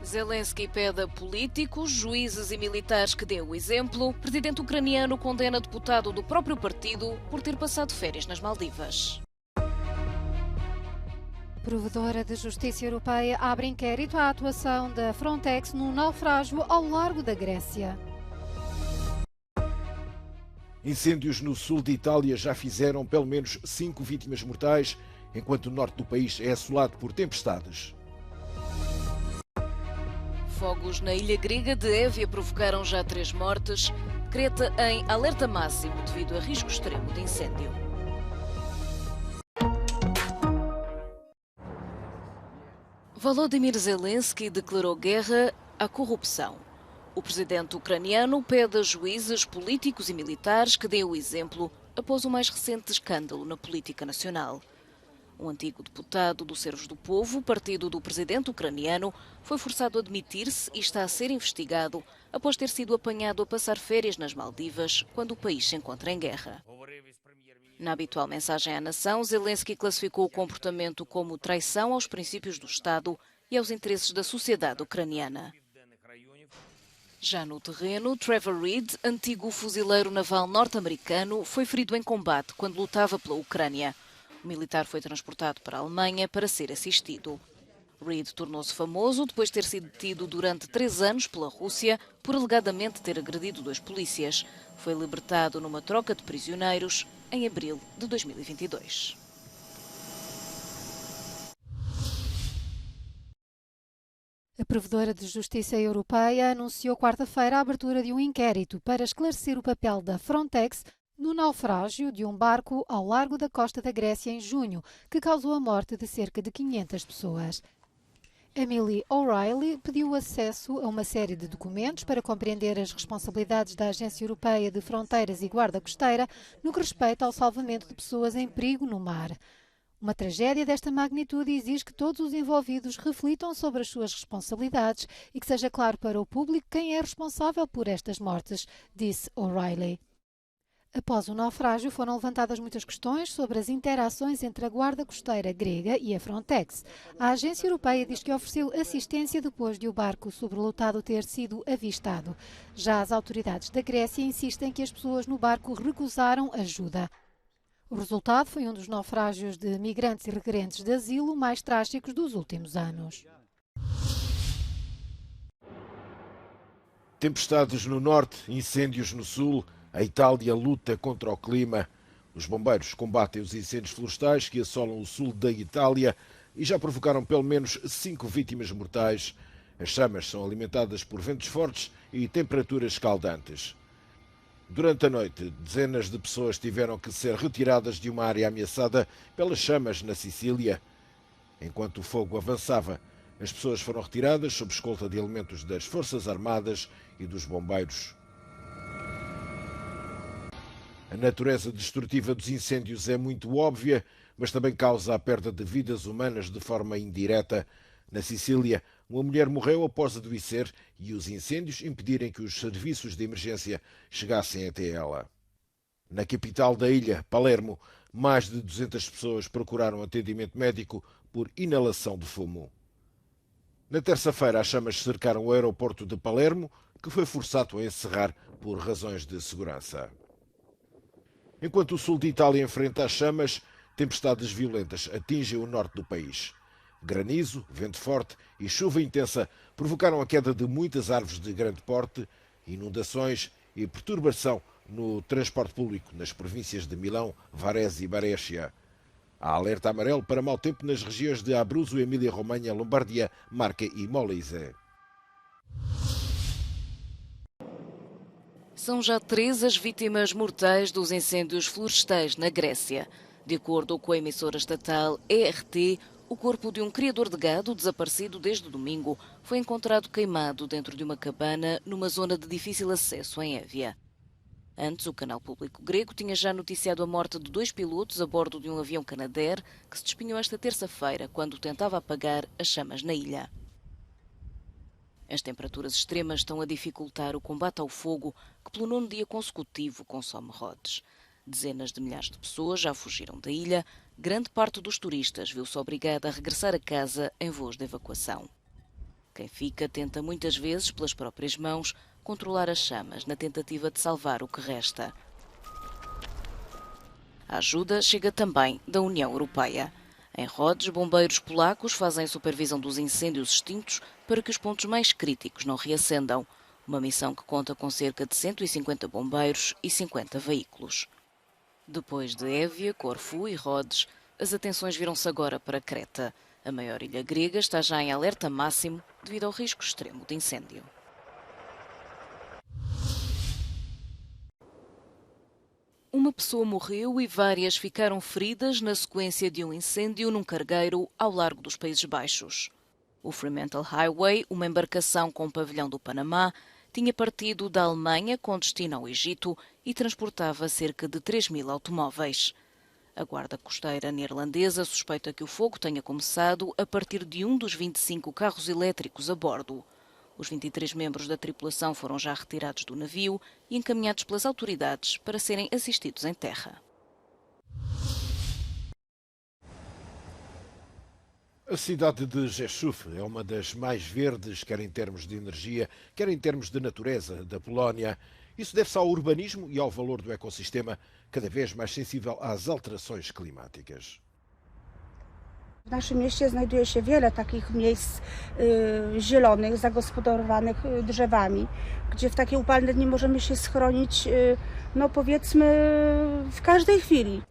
Zelensky pede a políticos, juízes e militares que dêem o exemplo. Presidente ucraniano condena deputado do próprio partido por ter passado férias nas Maldivas. Provedora de Justiça Europeia abre inquérito à atuação da Frontex no naufrágio ao largo da Grécia. Incêndios no sul de Itália já fizeram pelo menos 5 vítimas mortais, enquanto o norte do país é assolado por tempestades. Fogos na ilha grega de Évia provocaram já 3 mortes. Creta em alerta máximo devido a risco extremo de incêndio. Volodymyr Zelensky declarou guerra à corrupção. O presidente ucraniano pede a juízes, políticos e militares que deem o exemplo após o mais recente escândalo na política nacional. Um antigo deputado do Servos do Povo, partido do presidente ucraniano, foi forçado a demitir-se e está a ser investigado após ter sido apanhado a passar férias nas Maldivas, quando o país se encontra em guerra. Na habitual mensagem à nação, Zelensky classificou o comportamento como traição aos princípios do Estado e aos interesses da sociedade ucraniana. Já no terreno, Trevor Reed, antigo fuzileiro naval norte-americano, foi ferido em combate quando lutava pela Ucrânia. O militar foi transportado para a Alemanha para ser assistido. Reed tornou-se famoso depois de ter sido detido durante 3 anos pela Rússia por alegadamente ter agredido 2 polícias. Foi libertado numa troca de prisioneiros em abril de 2022. A Provedora de Justiça Europeia anunciou quarta-feira a abertura de um inquérito para esclarecer o papel da Frontex no naufrágio de um barco ao largo da costa da Grécia em junho, que causou a morte de cerca de 500 pessoas. Emily O'Reilly pediu acesso a uma série de documentos para compreender as responsabilidades da Agência Europeia de Fronteiras e Guarda Costeira no que respeita ao salvamento de pessoas em perigo no mar. Uma tragédia desta magnitude exige que todos os envolvidos reflitam sobre as suas responsabilidades e que seja claro para o público quem é responsável por estas mortes, disse O'Reilly. Após o naufrágio, foram levantadas muitas questões sobre as interações entre a Guarda Costeira grega e a Frontex. A agência europeia diz que ofereceu assistência depois de o barco sobrelotado ter sido avistado. Já as autoridades da Grécia insistem que as pessoas no barco recusaram ajuda. O resultado foi um dos naufrágios de migrantes e requerentes de asilo mais trágicos dos últimos anos. Tempestades no norte, incêndios no sul. A Itália luta contra o clima. Os bombeiros combatem os incêndios florestais que assolam o sul da Itália e já provocaram pelo menos 5 vítimas mortais. As chamas são alimentadas por ventos fortes e temperaturas escaldantes. Durante a noite, dezenas de pessoas tiveram que ser retiradas de uma área ameaçada pelas chamas na Sicília. Enquanto o fogo avançava, as pessoas foram retiradas sob escolta de elementos das Forças Armadas e dos bombeiros. A natureza destrutiva dos incêndios é muito óbvia, mas também causa a perda de vidas humanas de forma indireta. Na Sicília, uma mulher morreu após adoecer e os incêndios impedirem que os serviços de emergência chegassem até ela. Na capital da ilha, Palermo, mais de 200 pessoas procuraram atendimento médico por inalação de fumo. Na terça-feira, as chamas cercaram o aeroporto de Palermo, que foi forçado a encerrar por razões de segurança. Enquanto o sul de Itália enfrenta as chamas, tempestades violentas atingem o norte do país. Granizo, vento forte e chuva intensa provocaram a queda de muitas árvores de grande porte, inundações e perturbação no transporte público nas províncias de Milão, Varese e Brescia. Há alerta amarelo para mau tempo nas regiões de Abruzzo, Emília-Romanha, Lombardia, Marca e Molise. São já 3 as vítimas mortais dos incêndios florestais na Grécia. De acordo com a emissora estatal ERT, o corpo de um criador de gado desaparecido desde domingo foi encontrado queimado dentro de uma cabana numa zona de difícil acesso em Évia. Antes, o canal público grego tinha já noticiado a morte de 2 pilotos a bordo de um avião Canadair que se despenhou esta terça-feira quando tentava apagar as chamas na ilha. As temperaturas extremas estão a dificultar o combate ao fogo, que pelo 9º dia consecutivo consome rodes. Dezenas de milhares de pessoas já fugiram da ilha. Grande parte dos turistas viu-se obrigada a regressar a casa em voos de evacuação. Quem fica tenta muitas vezes, pelas próprias mãos, controlar as chamas na tentativa de salvar o que resta. A ajuda chega também da União Europeia. Em Rhodes, bombeiros polacos fazem a supervisão dos incêndios extintos para que os pontos mais críticos não reacendam. Uma missão que conta com cerca de 150 bombeiros e 50 veículos. Depois de Évia, Corfu e Rhodes, as atenções viram-se agora para Creta. A maior ilha grega está já em alerta máximo devido ao risco extremo de incêndio. Uma pessoa morreu e várias ficaram feridas na sequência de um incêndio num cargueiro ao largo dos Países Baixos. O Fremantle Highway, uma embarcação com o pavilhão do Panamá, tinha partido da Alemanha com destino ao Egito e transportava cerca de 3.000 automóveis. A guarda costeira neerlandesa suspeita que o fogo tenha começado a partir de um dos 25 carros elétricos a bordo. Os 23 membros da tripulação foram já retirados do navio e encaminhados pelas autoridades para serem assistidos em terra. A cidade de Rzeszów é uma das mais verdes, quer em termos de energia, quer em termos de natureza, da Polónia. Isso deve-se ao urbanismo e ao valor do ecossistema, cada vez mais sensível às alterações climáticas. W naszym mieście znajduje się wiele takich miejsc zielonych, zagospodarowanych drzewami, gdzie w takie upalne dni możemy się schronić, no powiedzmy, w każdej chwili.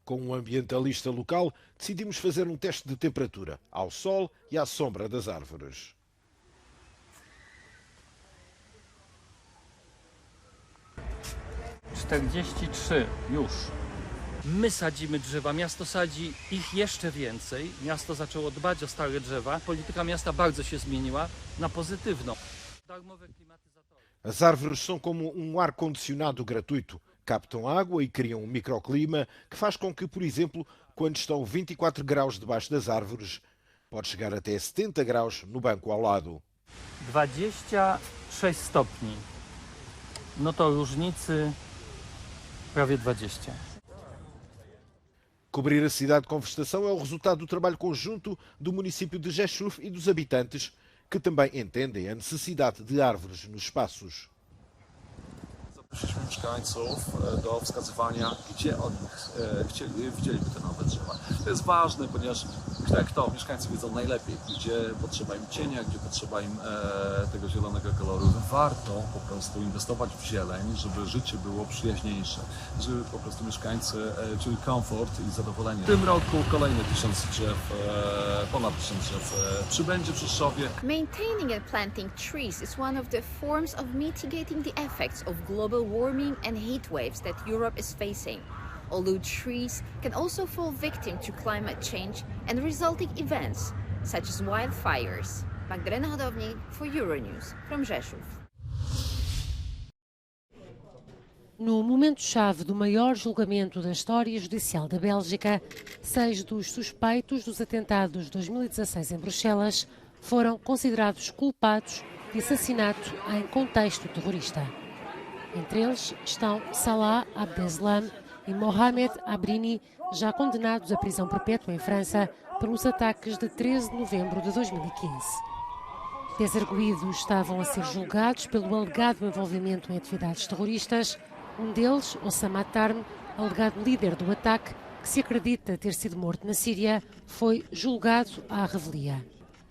Com um ambientalista local, decidimos fazer um teste de temperatura, ao sol e à sombra das árvores. Już. My sadzimy drzewa, miasto sadzi ich jeszcze więcej. Miasto zaczęło dbać o stare drzewa. Polityka miasta bardzo się zmieniła na pozytywną. Darmowe klimatyzatory. As árvores são como um ar-condicionado gratuito. Captam água e criam um microclima que faz com que, por exemplo, quando estão 24 graus debaixo das árvores, pode chegar até 70 graus no banco ao lado. 26 stopni. No to różnicy prawie 20. Cobrir a cidade com vegetação é o resultado do trabalho conjunto do município de Rzeszów e dos habitantes, que também entendem a necessidade de árvores nos espaços. Zaprosiliśmy mieszkańców do wskazywania, gdzie oni widzieliby te nowe drzewa. To jest ważne, ponieważ mieszkańcy wiedzą najlepiej, gdzie potrzeba im cienia, gdzie potrzeba im tego zielonego koloru. Warto po prostu inwestować w zieleń, żeby życie było przyjaźniejsze, żeby po prostu mieszkańcy czuli komfort i zadowolenie. W tym roku kolejne 1000 drzew, ponad 1000 drzew przybędzie w Rzeszowie. Maintaining and planting trees is one of the forms of mitigating the effects of global warming and heat waves that Europe is facing. Although trees can also fall victim to climate change and resulting events, such as wildfires. Magdalena Hodownik for Euronews, from Rzeszów. No momento-chave do maior julgamento da história judicial da Bélgica, 6 dos suspeitos dos atentados de 2016 em Bruxelas foram considerados culpados de assassinato em contexto terrorista. Entre eles estão Salah Abdeslam e Mohamed Abrini, já condenados à prisão perpétua em França pelos ataques de 13 de novembro de 2015. 10 arguidos estavam a ser julgados pelo alegado envolvimento em atividades terroristas. Um deles, Osama Tarn, alegado líder do ataque, que se acredita ter sido morto na Síria, foi julgado à revelia.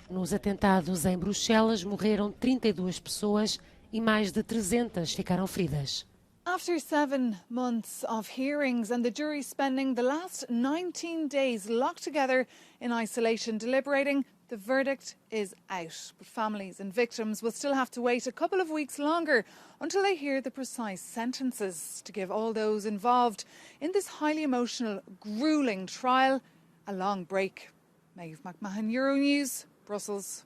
Nos atentados em Bruxelas morreram 32 pessoas e mais de 300 ficaram feridas. After 7 months of hearings and the jury spending the last 19 days locked together in isolation deliberating, the verdict is out. But families and victims will still have to wait a couple of weeks longer until they hear the precise sentences to give all those involved in this highly emotional, gruelling trial a long break. Maeve McMahon, Euronews, Brussels.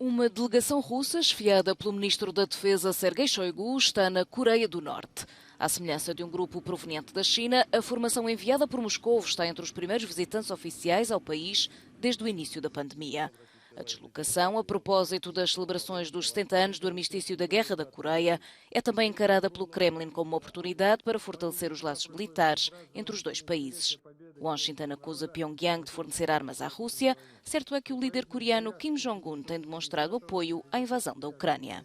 Uma delegação russa, esfiada pelo ministro da Defesa Sergei Shoigu, está na Coreia do Norte. À semelhança de um grupo proveniente da China, a formação enviada por Moscou está entre os primeiros visitantes oficiais ao país desde o início da pandemia. A deslocação, a propósito das celebrações dos 70 anos do armistício da Guerra da Coreia, é também encarada pelo Kremlin como uma oportunidade para fortalecer os laços militares entre os dois países. Washington acusa Pyongyang de fornecer armas à Rússia. Certo é que o líder coreano Kim Jong-un tem demonstrado apoio à invasão da Ucrânia.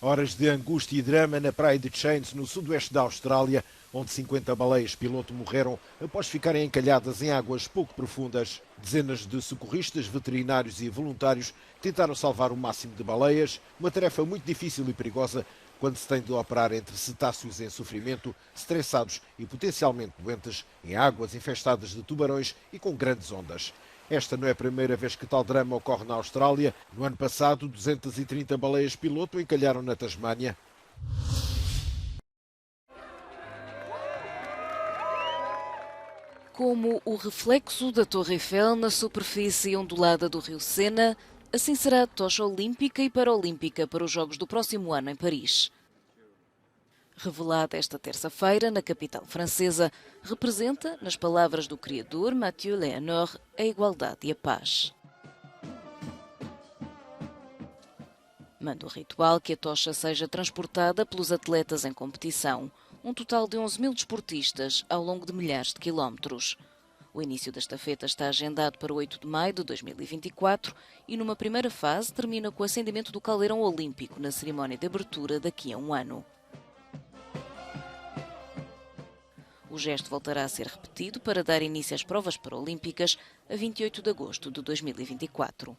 Horas de angústia e drama na praia de Chains, no sudoeste da Austrália, onde 50 baleias-piloto morreram após ficarem encalhadas em águas pouco profundas. Dezenas de socorristas, veterinários e voluntários tentaram salvar o máximo de baleias, uma tarefa muito difícil e perigosa quando se tem de operar entre cetáceos em sofrimento, estressados e potencialmente doentes, em águas infestadas de tubarões e com grandes ondas. Esta não é a primeira vez que tal drama ocorre na Austrália. No ano passado, 230 baleias-piloto encalharam na Tasmânia. Como o reflexo da Torre Eiffel na superfície ondulada do rio Sena, assim será a tocha olímpica e paralímpica para os Jogos do próximo ano em Paris. Revelada esta terça-feira na capital francesa, representa, nas palavras do criador Mathieu Léonard, a igualdade e a paz. Manda o ritual que a tocha seja transportada pelos atletas em competição, um total de 11.000 desportistas ao longo de milhares de quilómetros. O início da estafeta está agendado para 8 de maio de 2024 e, numa primeira fase, termina com o acendimento do caldeirão olímpico na cerimónia de abertura daqui a um ano. O gesto voltará a ser repetido para dar início às provas paralímpicas a 28 de agosto de 2024.